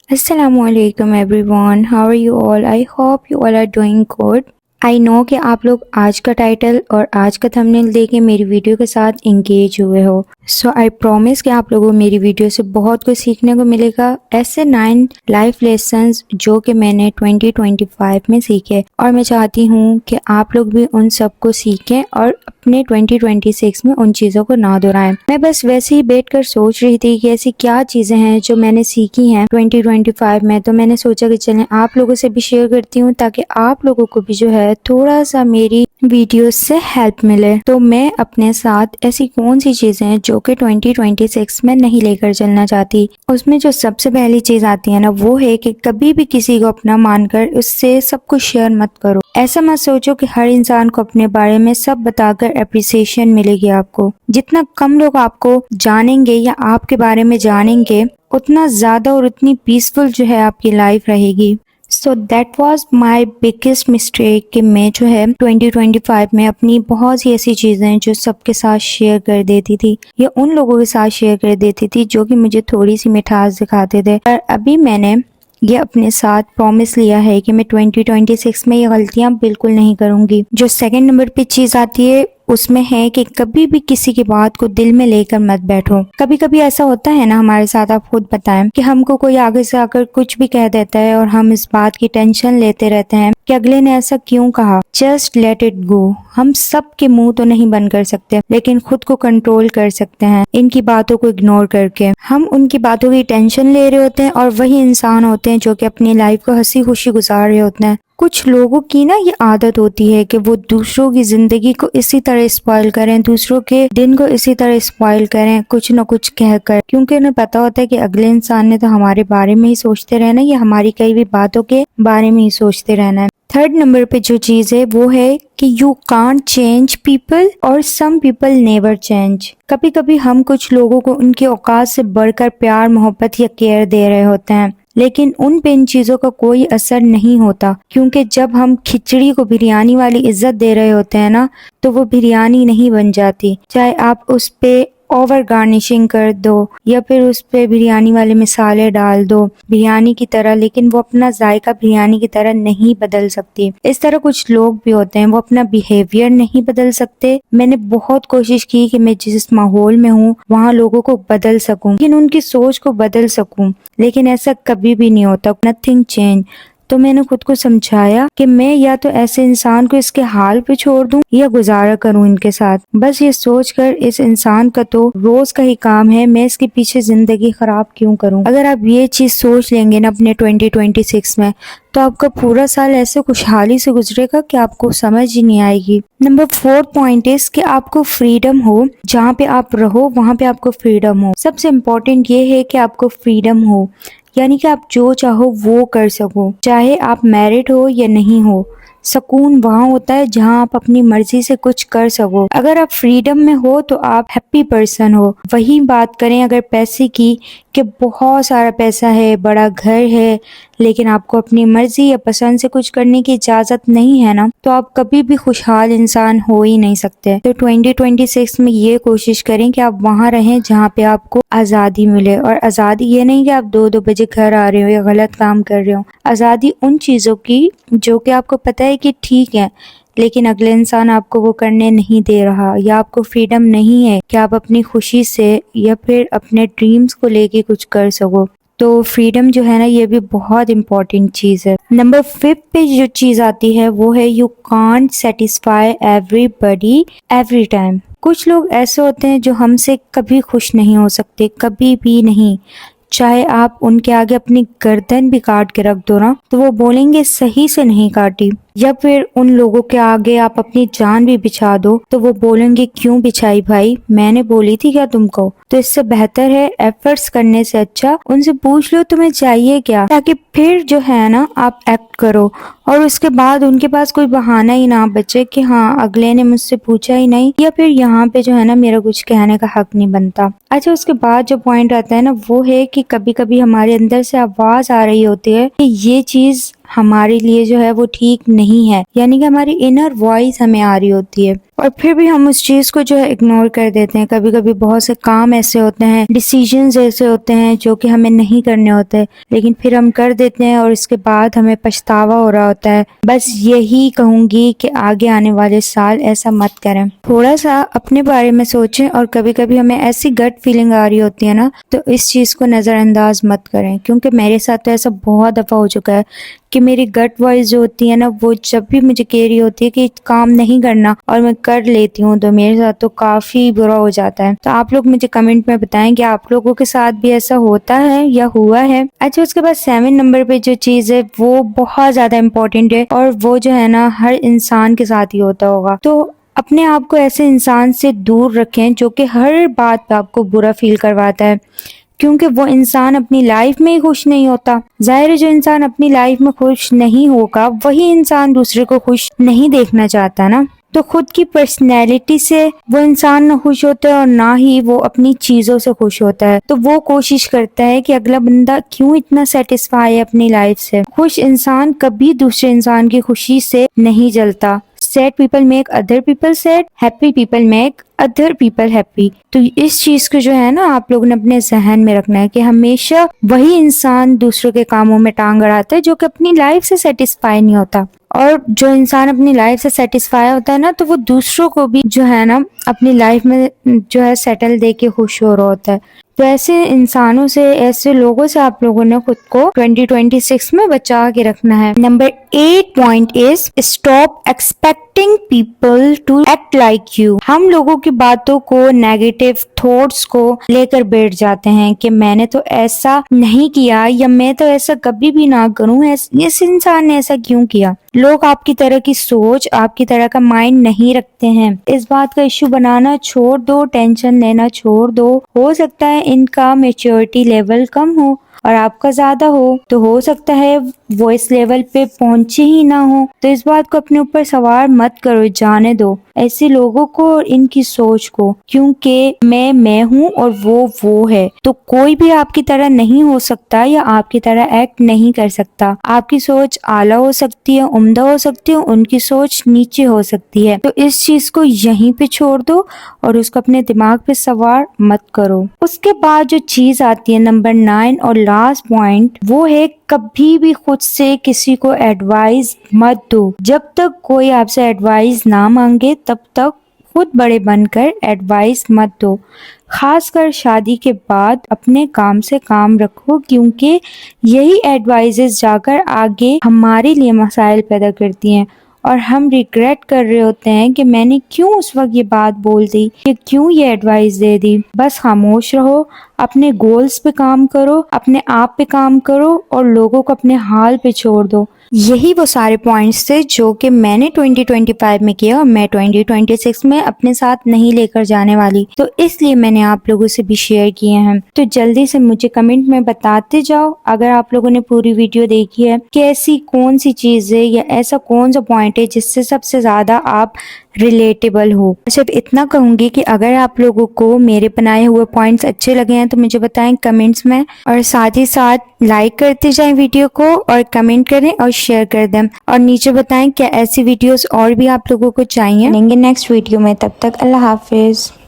Assalamu alaikum everyone. How are you all? I hope you all are doing good. I know कि आप लोग आज का title और आज का थंबनेल देख के मेरी वीडियो के साथ इंगेज हुए हो। सो आई प्रॉमिस कि आप लोगों को मेरी वीडियो से बहुत कुछ सीखने को मिलेगा। ऐसे 9 लाइफ लेसन्स जो कि मैंने 2025 में सीखे और मैं चाहती हूँ कि आप लोग भी उन सब को सीखें और अपने 2026 में उन चीज़ों को ना दोहराएं। मैं बस वैसे ही बैठ कर सोच रही थी कि ऐसी क्या चीज़ें हैं जो मैंने सीखी हैं 2025 में, तो मैंने सोचा कि चलें आप लोगों से भी शेयर करती हूँ ताकि आप लोगों को भी जो है थोड़ा सा मेरी वीडियो से हेल्प मिले। तो मैं अपने साथ ऐसी कौन सी चीजें हैं जो कि 2026 में नहीं लेकर चलना चाहती, उसमें जो सबसे पहली चीज आती है ना वो है कि कभी भी किसी को अपना मानकर उससे सब कुछ शेयर मत करो। ऐसा मत सोचो कि हर इंसान को अपने बारे में सब बताकर एप्रिसिएशन मिलेगी। आपको जितना कम लोग आपको जानेंगे या आपके बारे में जानेंगे उतना ज्यादा और उतनी पीसफुल जो है आपकी लाइफ रहेगी। So that was my biggest mistake कि मैं जो है 2025 में अपनी बहुत सी ऐसी चीज़ें जो सबके साथ शेयर कर देती थी या उन लोगों के साथ शेयर कर देती थी जो कि मुझे थोड़ी सी मिठास दिखाते थे। पर अभी मैंने ये अपने साथ प्रॉमिस लिया है कि मैं 2026 में ये गलतियां बिल्कुल नहीं करूंगी। जो सेकंड नंबर पे चीज़ आती है उसमें है कि कभी भी किसी की बात को दिल में लेकर मत बैठो। कभी कभी ऐसा होता है ना हमारे साथ, आप खुद बताएं कि हमको कोई आगे से आकर कुछ भी कह देता है और हम इस बात की टेंशन लेते रहते हैं कि अगले ने ऐसा क्यों कहा। Just let it go. हम सब के मुंह तो नहीं बंद कर सकते लेकिन खुद को कंट्रोल कर सकते हैं इनकी बातों को इग्नोर करके। हम उनकी बातों की टेंशन ले रहे होते हैं और वही इंसान होते हैं जो कि अपनी लाइफ को हंसी खुशी गुजार रहे होते हैं। कुछ लोगों की ना ये आदत होती है कि वो दूसरों की जिंदगी को इसी तरह स्पॉइल करें, दूसरों के दिन को इसी तरह स्पॉइल करें कुछ न कुछ कहकर, क्योंकि उन्हें पता होता है कि अगले इंसान ने तो हमारे बारे में ही सोचते रहना या हमारी कई भी बातों के बारे में ही सोचते रहना है। थर्ड नंबर पे जो चीज है वो है कि यू कांट चेंज पीपल और सम पीपल नेवर चेंज। कभी कभी हम कुछ लोगों को उनकी औकात से बढ़कर प्यार मोहब्बत या केयर दे रहे होते हैं लेकिन उन पे इन चीजों का कोई असर नहीं होता, क्योंकि जब हम खिचड़ी को बिरयानी वाली इज्जत दे रहे होते हैं ना तो वो बिरयानी नहीं बन जाती। चाहे आप उस पे ओवर गार्निशिंग कर दो या फिर उस पे बिरयानी वाले मसाले डाल दो बिरयानी की तरह, लेकिन वो अपना जायका बिरयानी की तरह नहीं बदल सकती। इस तरह कुछ लोग भी होते हैं, वो अपना बिहेवियर नहीं बदल सकते। मैंने बहुत कोशिश की कि मैं जिस माहौल में हूँ वहाँ लोगों को बदल सकूं, लेकिन उनकी सोच को बदल सकूं, लेकिन ऐसा कभी भी नहीं होता। Nothing change. तो मैंने खुद को समझाया कि मैं या तो ऐसे इंसान को इसके हाल पे छोड़ दूं या गुजारा करूं इनके साथ। बस ये सोचकर इस इंसान का तो रोज का ही काम है, मैं इसके पीछे जिंदगी खराब क्यों करूं। अगर आप ये चीज सोच लेंगे ना अपने 2026 में तो आपका पूरा साल ऐसे खुशहाली से गुजरेगा कि आपको समझ ही नहीं आएगी। नंबर 4 पॉइंट इज कि आपको फ्रीडम हो, जहाँ पे आप रहो वहाँ पे आपको फ्रीडम हो। सबसे इम्पोर्टेंट ये है कि आपको फ्रीडम हो, यानी कि आप जो चाहो वो कर सको, चाहे आप मैरिड हो या नहीं हो। सुकून वहाँ होता है जहाँ आप अपनी मर्जी से कुछ कर सको। अगर आप फ्रीडम में हो तो आप हैप्पी पर्सन हो। वही बात करें अगर पैसे की, कि बहुत सारा पैसा है, बड़ा घर है, लेकिन आपको अपनी मर्जी या पसंद से कुछ करने की इजाजत नहीं है ना, तो आप कभी भी खुशहाल इंसान हो ही नहीं सकते। तो 2026 में ये कोशिश करें कि आप वहाँ रहें जहाँ पे आपको आज़ादी मिले। और आज़ादी ये नहीं कि आप 2-2 बजे घर आ रहे हो या गलत काम कर रहे हो। आज़ादी उन चीज़ों की जो कि आपको पता है कि ठीक है लेकिन अगले इंसान आपको वो करने नहीं दे रहा, या आपको फ्रीडम नहीं है कि आप अपनी खुशी से या फिर अपने ड्रीम्स को लेके कुछ कर सको। तो फ्रीडम जो है ना ये भी बहुत इंपॉर्टेंट चीज़ है। नंबर 5 पे जो चीज़ आती है वो है you can't satisfy everybody every time. कुछ लोग ऐसे होते हैं जो हमसे कभी खुश नहीं हो सकते, कभी भी नहीं। चाहे आप उनके आगे अपनी गर्दन भी काट के रख दो ना तो वो बोलेंगे सही से नहीं काटी, या फिर उन लोगों के आगे आप अपनी जान भी बिछा दो तो वो बोलेंगे क्यों बिछाई भाई, मैंने बोली थी क्या तुमको। तो इससे बेहतर है एफर्ट्स करने से अच्छा उनसे पूछ लो तुम्हें चाहिए क्या, ताकि फिर जो है ना आप एक्ट करो और उसके बाद उनके पास कोई बहाना ही ना बचे कि हाँ अगले ने मुझसे पूछा ही नहीं, या फिर यहाँ पे जो है ना मेरा कुछ कहने का हक नहीं बनता। अच्छा, उसके बाद जो पॉइंट आता है ना वो है कि कभी कभी हमारे अंदर से आवाज आ रही होती है कि ये चीज ہمارے لیے جو ہے وہ ٹھیک نہیں ہے، یعنی کہ ہماری انر وائس ہمیں آ رہی ہوتی ہے، اور پھر بھی ہم اس چیز کو جو ہے اگنور کر دیتے ہیں۔ کبھی کبھی بہت سے کام ایسے ہوتے ہیں، ڈیسیژنز ایسے ہوتے ہیں جو کہ ہمیں نہیں کرنے ہوتے، لیکن پھر ہم کر دیتے ہیں اور اس کے بعد ہمیں پچھتاوا ہو رہا ہوتا ہے۔ بس یہی کہوں گی کہ آگے آنے والے سال ایسا مت کریں، تھوڑا سا اپنے بارے میں سوچیں، اور کبھی کبھی ہمیں ایسی گٹ فیلنگ آ رہی ہوتی ہے نا، تو اس چیز کو نظر انداز مت کریں، کیونکہ میرے ساتھ تو ایسا بہت دفعہ ہو چکا ہے کہ میری گٹ وائز جو ہوتی ہے نا، وہ جب بھی مجھے کہہ رہی ہوتی ہے کہ کام نہیں کرنا اور میں کر لیتی ہوں، تو میرے ساتھ تو کافی برا ہو جاتا ہے۔ تو آپ لوگ مجھے کمنٹ میں بتائیں کہ آپ لوگوں کے ساتھ بھی ایسا ہوتا ہے یا ہوا ہے۔ اچھا، اس کے بعد 7 نمبر پہ جو چیز ہے وہ بہت زیادہ امپورٹنٹ ہے، اور وہ جو ہے نا ہر انسان کے ساتھ ہی ہوتا ہوگا۔ تو اپنے آپ کو ایسے انسان سے دور رکھیں جو کہ ہر بات پہ آپ کو برا فیل کرواتا ہے، کیونکہ وہ انسان اپنی لائف میں ہی خوش نہیں ہوتا۔ ظاہر ہے جو انسان اپنی لائف میں خوش نہیں ہوگا وہی انسان دوسرے کو خوش نہیں دیکھنا چاہتا نا۔ تو خود کی پرسنالٹی سے وہ انسان نہ خوش ہوتا ہے اور نہ ہی وہ اپنی چیزوں سے خوش ہوتا ہے، تو وہ کوشش کرتا ہے کہ اگلا بندہ کیوں اتنا سیٹسفائی ہے اپنی لائف سے۔ خوش انسان کبھی دوسرے انسان کی خوشی سے نہیں جلتا۔ Sad people make other people sad, happy people make other people happy. تو اس چیز کو جو ہے نا آپ لوگوں نے اپنے ذہن میں رکھنا ہے کہ ہمیشہ وہی انسان دوسروں کے کاموں میں ٹانگ اڑاتا ہے جو کہ اپنی لائف سے سیٹسفائی نہیں ہوتا، اور جو انسان اپنی لائف سے سیٹسفائی ہوتا ہے نا، تو وہ دوسروں کو بھی جو ہے نا اپنی لائف میں جو ہے سیٹل دے کے خوش ہو رہا ہوتا ہے۔ تو ایسے انسانوں سے، ایسے لوگوں سے آپ لوگوں نے خود کو 2026 میں بچا کے رکھنا ہے۔ Number 8 point is stop expecting people to act like you. ہم لوگوں کی باتوں کو، نیگیٹو تھاٹس کو لے کر بیٹھ جاتے ہیں کہ میں نے تو ایسا نہیں کیا، یا میں تو ایسا کبھی بھی نہ کروں، اس انسان نے ایسا کیوں کیا۔ لوگ آپ کی طرح کی سوچ، آپ کی طرح کا مائنڈ نہیں رکھتے ہیں۔ اس بات کا ایشو بنانا چھوڑ دو، ٹینشن لینا چھوڑ دو۔ ہو سکتا ہے ان کا میچورٹی لیول کم ہو اور آپ کا زیادہ ہو، تو ہو سکتا ہے وہ اس لیول پہ پہنچے ہی نہ ہو، تو اس بات کو اپنے اوپر سوار مت کرو، جانے دو ایسے لوگوں کو اور ان کی سوچ کو، کیونکہ میں ہوں اور وہ ہے، تو کوئی بھی آپ کی طرح نہیں ہو سکتا یا آپ کی طرح ایکٹ نہیں کر سکتا۔ آپ کی سوچ اعلیٰ ہو سکتی ہے، عمدہ ہو سکتی ہے، ان کی سوچ نیچے ہو سکتی ہے، تو اس چیز کو یہیں پہ چھوڑ دو اور اس کو اپنے دماغ پہ سوار مت کرو۔ اس کے بعد جو چیز آتی ہے نمبر 9 اور لاسٹ پوائنٹ، وہ ہے کبھی بھی خود سے کسی کو ایڈوائز مت دو۔ جب تک کوئی آپ سے ایڈوائز نہ مانگے تب تک خود بڑے بن کر ایڈوائز مت دو۔ خاص کر شادی کے بعد اپنے کام سے کام رکھو، کیونکہ یہی ایڈوائزز جا کر آگے ہمارے لیے مسائل پیدا کرتی ہیں، اور ہم ریگریٹ کر رہے ہوتے ہیں کہ میں نے کیوں اس وقت یہ بات بول دی، کہ کیوں یہ ایڈوائز دے دی۔ بس خاموش رہو، اپنے گولز پہ کام کرو، اپنے آپ پہ کام کرو، اور لوگوں کو اپنے حال پہ چھوڑ دو۔ یہی وہ سارے پوائنٹس تھے جو کہ میں نے 2025 میں کیا، اور میں 2026 میں اپنے ساتھ نہیں لے کر جانے والی، تو اس لیے میں نے آپ لوگوں سے بھی شیئر کیے ہیں۔ تو جلدی سے مجھے کمنٹ میں بتاتے جاؤ اگر آپ لوگوں نے پوری ویڈیو دیکھی ہے کہ ایسی کون سی چیز ہے یا ایسا کون سا پوائنٹ ہے جس سے سب سے زیادہ آپ ریلیٹیبل ہو۔ صرف اتنا کہوں گی کہ اگر آپ لوگوں کو میرے بنائے ہوئے پوائنٹس اچھے لگے ہیں تو مجھے بتائیں کمنٹس میں، اور ساتھ ہی ساتھ لائک کرتے جائیں ویڈیو کو، اور کمنٹ کریں اور شیئر کر دیں، اور نیچے بتائیں کیا ایسی ویڈیوز اور بھی آپ لوگوں کو چاہیے۔ ملیں گے نیکسٹ ویڈیو میں، تب تک اللہ حافظ۔